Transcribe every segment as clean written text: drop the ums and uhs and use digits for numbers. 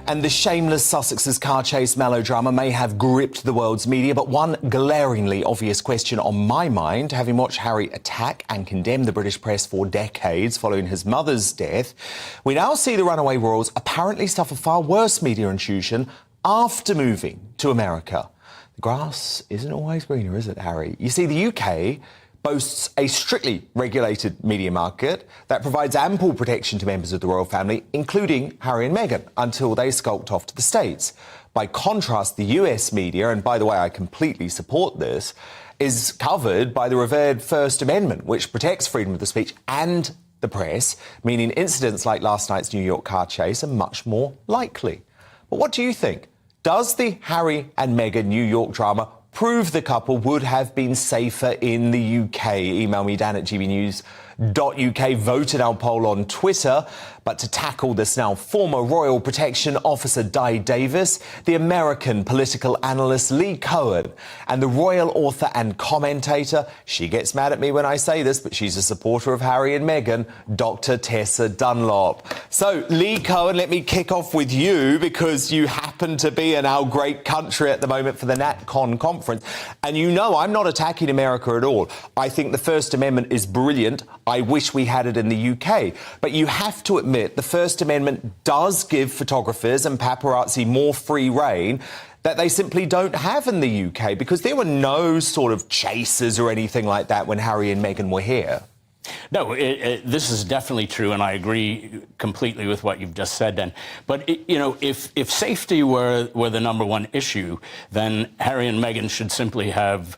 And the shameless Sussexes car chase melodrama may have gripped the world's media, but one glaringly obvious question on my mind, having watched Harry attack and condemn the British press for decades following his mother's death, we now see the runaway royals apparently suffer far worse media intrusion after moving to America. The grass isn't always greener, is it, Harry? You see, the UK boasts a strictly regulated media market that provides ample protection to members of the royal family, including Harry and Meghan, until they skulked off to the States. By contrast, the US media, and by the way, I completely support this, is covered by the revered First Amendment, which protects freedom of the speech and the press, meaning incidents like last night's New York car chase are much more likely. But what do you think? Does the Harry and Meghan New York drama prove the couple would have been safer in the UK? Email me, dan@gbnews.uk. Vote in our poll on Twitter. But to tackle this now, former Royal Protection Officer Di Davis, the American political analyst Lee Cohen, and the royal author and commentator, she gets mad at me when I say this, but she's a supporter of Harry and Meghan, Dr. Tessa Dunlop. So, Lee Cohen, let me kick off with you, because you happen to be in our great country at the moment for the NatCon conference. And you know I'm not attacking America at all. I think the First Amendment is brilliant. I wish we had it in the UK. But you have to admit the First Amendment does give photographers and paparazzi more free rein that they simply don't have in the UK, because there were no sort of chases or anything like that when Harry and Meghan were here. No, this is definitely true, and I agree completely with what you've just said, Dan. But, you know, if safety were the number one issue, then Harry and Meghan should simply have,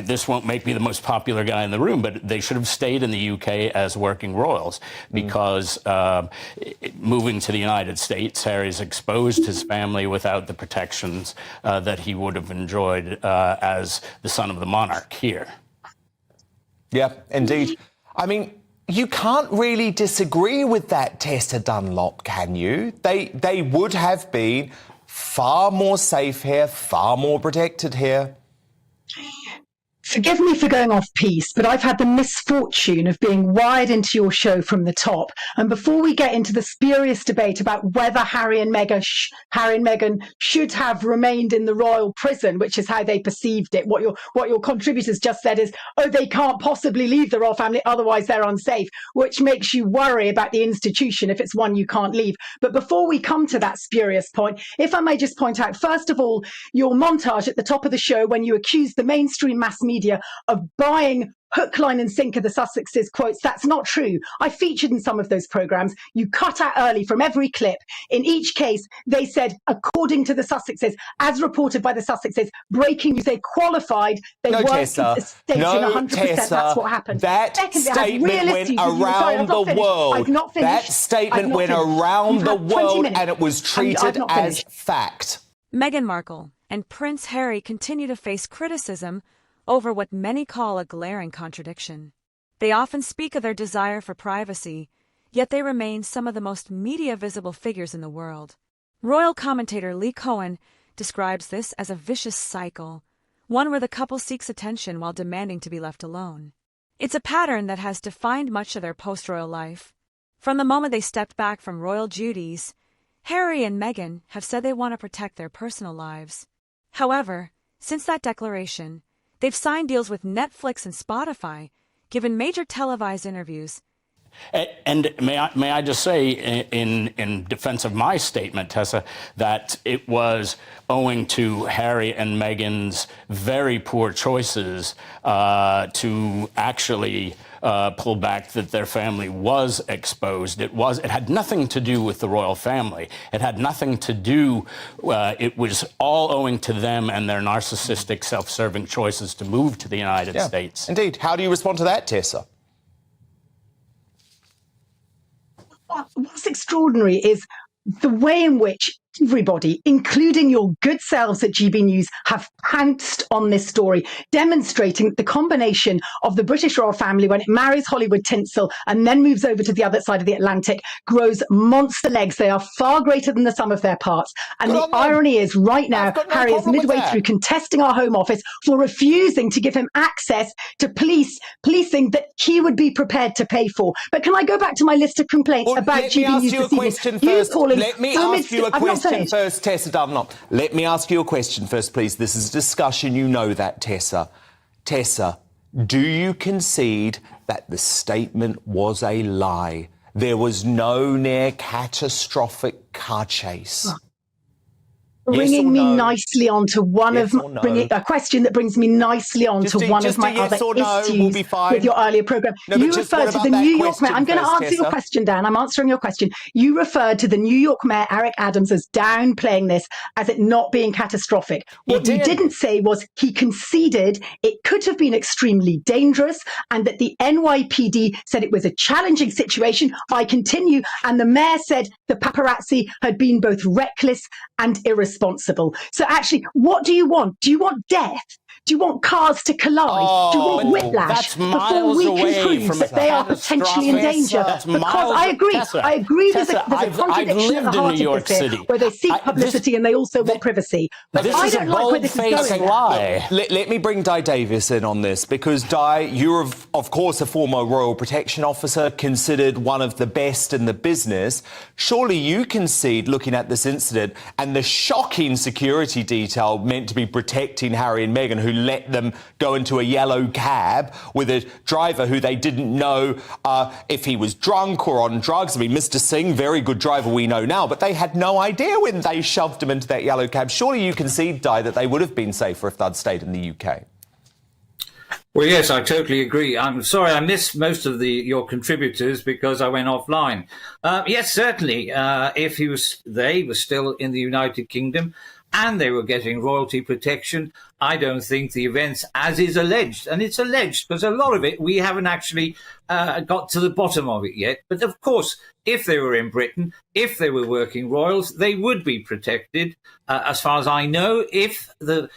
this won't make me the most popular guy in the room, but they should have stayed in the UK as working royals, because moving to the United States, Harry's exposed his family without the protections that he would have enjoyed as the son of the monarch here. Yeah, indeed. I mean, you can't really disagree with that, Tessa Dunlop, can you? They would have been far more safe here, far more protected here. Forgive me for going off piece, but I've had the misfortune of being wired into your show from the top. And before we get into the spurious debate about whether Harry and Meghan should have remained in the royal prison, which is how they perceived it, what your contributors just said is, oh, they can't possibly leave the royal family, otherwise they're unsafe, which makes you worry about the institution if it's one you can't leave. But before we come to that spurious point, if I may just point out, first of all, your montage at the top of the show when you accused the mainstream mass media of buying hook, line and sinker the Sussexes quotes. That's not true. I featured in some of those programmes. You cut out early from every clip. In each case, they said, according to the Sussexes, as reported by the Sussexes, breaking news, they qualified, they weren't stating 100%. That's what happened. That statement went around the world. I've not finished. That statement went around the world and it was treated as fact. Meghan Markle and Prince Harry continue to face criticism over what many call a glaring contradiction. They often speak of their desire for privacy, yet they remain some of the most media-visible figures in the world. Royal commentator Lee Cohen describes this as a vicious cycle, one where the couple seeks attention while demanding to be left alone. It's a pattern that has defined much of their post-royal life. From the moment they stepped back from royal duties, Harry and Meghan have said they want to protect their personal lives. However, since that declaration, they've signed deals with Netflix and Spotify, given major televised interviews. And may I just say, in defense of my statement, Tessa, that it was owing to Harry and Meghan's very poor choices to actually pull back that their family was exposed. It had nothing to do with the royal family. It had nothing to do. It was all owing to them and their narcissistic, self-serving choices to move to the United States. Indeed. How do you respond to that, Tessa? What's extraordinary is the way in which everybody, including your good selves at GB News, have pounced on this story, demonstrating that the combination of the British royal family, when it marries Hollywood tinsel and then moves over to the other side of the Atlantic, grows monster legs. They are far greater than the sum of their parts. And the irony is, right now, Harry is midway through contesting our Home Office for refusing to give him access to policing that he would be prepared to pay for. But can I go back to my list of complaints about GB News this evening? Let me ask you a question first, Tessa Dunlop. Let me ask you a question first, please. This is a discussion. You know that, Tessa. Tessa, do you concede that the statement was a lie? There was no near catastrophic car chase. Bringing me nicely onto one of a question that brings me nicely onto one of my other issues with your earlier program. You referred to the New York Mayor. I'm going to answer your question, Dan. I'm answering your question. You referred to the New York Mayor, Eric Adams, as downplaying this, as it not being catastrophic. What you didn't say was he conceded it could have been extremely dangerous and that the NYPD said it was a challenging situation. I continue. And the mayor said the paparazzi had been both reckless and irresponsible. So actually, what do you want? Do you want death? Do you want cars to collide? Do you want whiplash before we can prove that they are potentially in danger? Because I agree there's a contradiction at the heart of this here, where they seek publicity and they also want privacy. But I don't like where this is going. Let me bring Di Davis in on this, because Di, you're of course a former Royal Protection Officer, considered one of the best in the business. Surely you concede, looking at this incident and the shocking security detail meant to be protecting Harry and Meghan, who let them go into a yellow cab with a driver who they didn't know if he was drunk or on drugs. I mean, Mr. Singh, very good driver, we know now, but they had no idea when they shoved him into that yellow cab. Surely you concede, Di, that they would have been safer if they'd stayed in the UK. Well, yes, I totally agree. I'm sorry I missed most of your contributors because I went offline. Yes, certainly, if they were still in the United Kingdom and they were getting royalty protection, I don't think the events, as is alleged, and it's alleged because a lot of it we haven't actually got to the bottom of it yet. But of course, if they were in Britain, if they were working royals, they would be protected. As far as I know, if the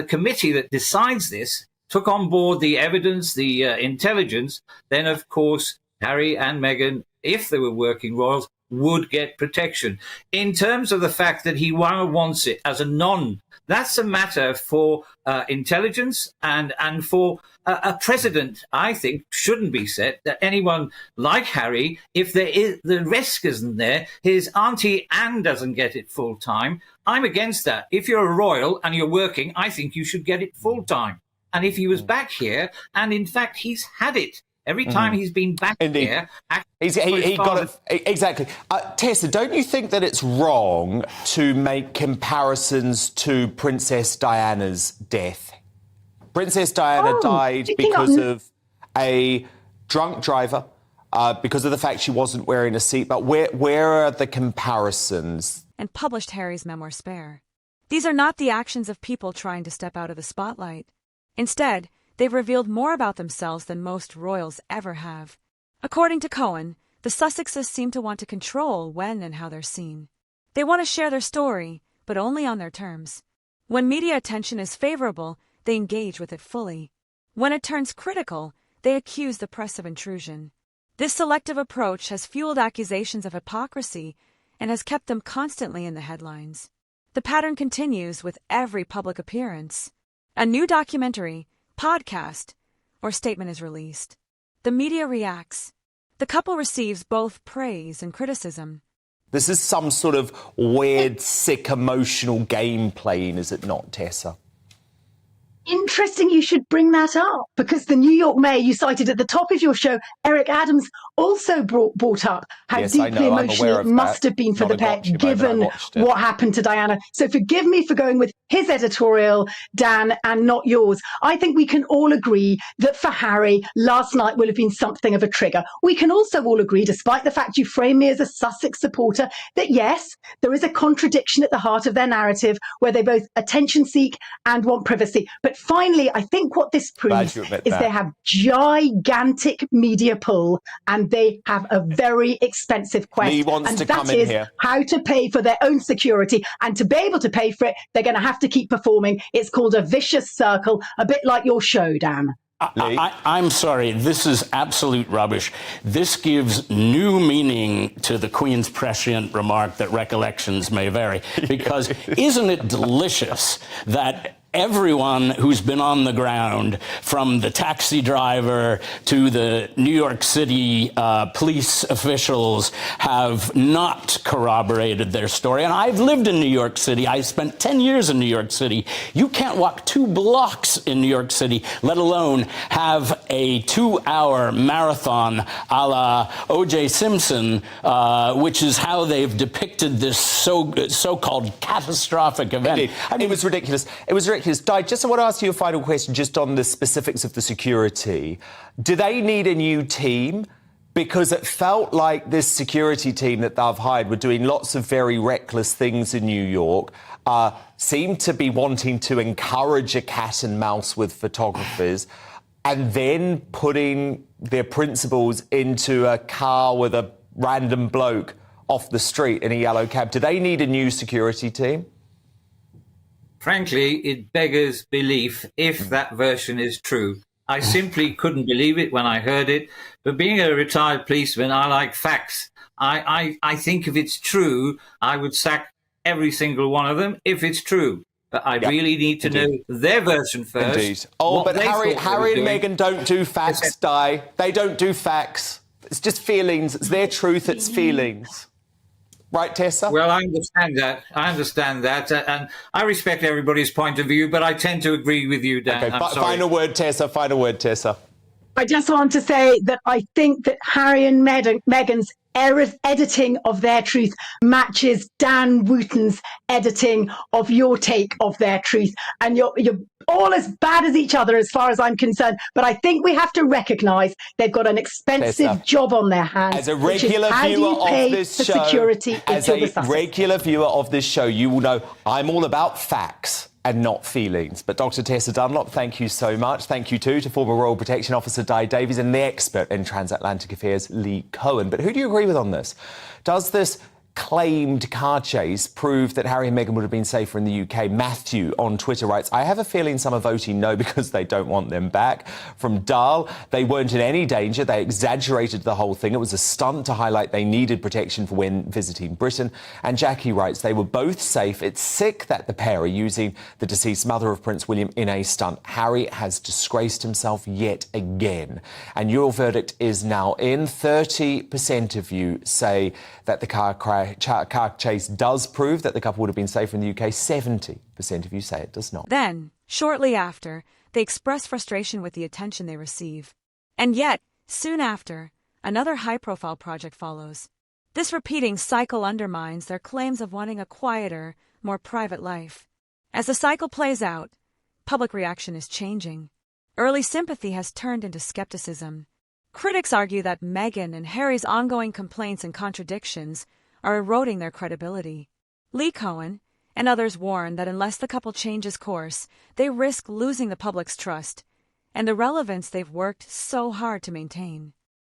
committee that decides this took on board the evidence, the intelligence, then of course Harry and Meghan, if they were working royals, would get protection. In terms of the fact that he wants it as a that's a matter for intelligence and for a precedent, I think, shouldn't be set that anyone like Harry, if the risk isn't there, his auntie Anne doesn't get it full time. I'm against that. If you're a royal and you're working, I think you should get it full time. And if he was back here, and in fact, he's had it. Every time he's been back here... He got it. Exactly. Tessa, don't you think that it's wrong to make comparisons to Princess Diana's death? Princess Diana died because of a drunk driver, because of the fact she wasn't wearing a seatbelt. Where are the comparisons? And published Harry's memoir Spare. These are not the actions of people trying to step out of the spotlight. Instead, they've revealed more about themselves than most royals ever have. According to Cohen, the Sussexes seem to want to control when and how they're seen. They want to share their story, but only on their terms. When media attention is favorable, they engage with it fully. When it turns critical, they accuse the press of intrusion. This selective approach has fueled accusations of hypocrisy and has kept them constantly in the headlines. The pattern continues with every public appearance. A new documentary, podcast, or statement is released. The media reacts. The couple receives both praise and criticism. This is some sort of weird, sick, emotional game playing, is it not, Tessa? Interesting you should bring that up, because the New York Mayor you cited at the top of your show, Eric Adams, also brought up how deeply emotional it must have been for the pair, given what happened to Diana. So forgive me for going with his editorial, Dan, and not yours. I think we can all agree that for Harry, last night will have been something of a trigger. We can also all agree, despite the fact you frame me as a Sussex supporter, that yes, there is a contradiction at the heart of their narrative where they both attention seek and want privacy. But But finally, I think what this proves you admit is that. they have gigantic media pull and they have a very expensive quest. Lee wants and to that come in is here. how to pay for their own security. And to be able to pay for it, they're going to have to keep performing. It's called a vicious circle, a bit like your show, Dan. I'm sorry, this is absolute rubbish. This gives new meaning to the Queen's prescient remark that recollections may vary. Because isn't it delicious that everyone who's been on the ground, from the taxi driver to the New York City police officials, have not corroborated their story? And I've lived in New York City. I spent 10 years in New York City. You can't walk 2 blocks in New York City, let alone have a 2-hour marathon a la O.J. Simpson, which is how they've depicted this so-called catastrophic event. Indeed. I mean, it was ridiculous. It was ridiculous. Di, just I want to ask you a final question just on the specifics of the security. Do they need a new team? Because it felt like this security team that they've hired were doing lots of very reckless things in New York, seemed to be wanting to encourage a cat and mouse with photographers, and then putting their principals into a car with a random bloke off the street in a yellow cab. Do they need a new security team? Frankly, it beggars belief if that version is true. I simply couldn't believe it when I heard it. But being a retired policeman, I like facts. I think if it's true, I would sack every single one of them if it's true. But I really need to know their version first. Indeed. Oh, but Harry and Meghan don't do facts, Di. They don't do facts. It's just feelings. It's their truth. It's feelings. Right, Tessa? Well, I understand that. And I respect everybody's point of view, but I tend to agree with you, Dan. Okay, final word, Tessa. I just want to say that I think that Harry and Meghan's editing of their truth matches Dan Wooten's editing of your take of their truth. And you're all as bad as each other as far as I'm concerned. But I think we have to recognise they've got an expensive job on their hands. As a regular viewer of this show, you will know I'm all about facts and not feelings. But Dr. Tessa Dunlop, thank you so much. Thank you too to former Royal Protection Officer Di Davies and the expert in transatlantic affairs, Lee Cohen. But who do you agree with on this? Does this claimed car chase prove that Harry and Meghan would have been safer in the UK? Matthew on Twitter writes, I have a feeling some are voting no because they don't want them back. From Dahl, they weren't in any danger. They exaggerated the whole thing. It was a stunt to highlight they needed protection for when visiting Britain. And Jackie writes, they were both safe. It's sick that the pair are using the deceased mother of Prince William in a stunt. Harry has disgraced himself yet again. And your verdict is now in. 30% of you say that the car chase does prove that the couple would have been safer in the UK. 70% of you say it does not. Then, shortly after, they express frustration with the attention they receive. And yet, soon after, another high-profile project follows. This repeating cycle undermines their claims of wanting a quieter, more private life. As the cycle plays out, public reaction is changing. Early sympathy has turned into skepticism. Critics argue that Meghan and Harry's ongoing complaints and contradictions are eroding their credibility. Lee Cohen and others warn that unless the couple changes course, they risk losing the public's trust and the relevance they've worked so hard to maintain.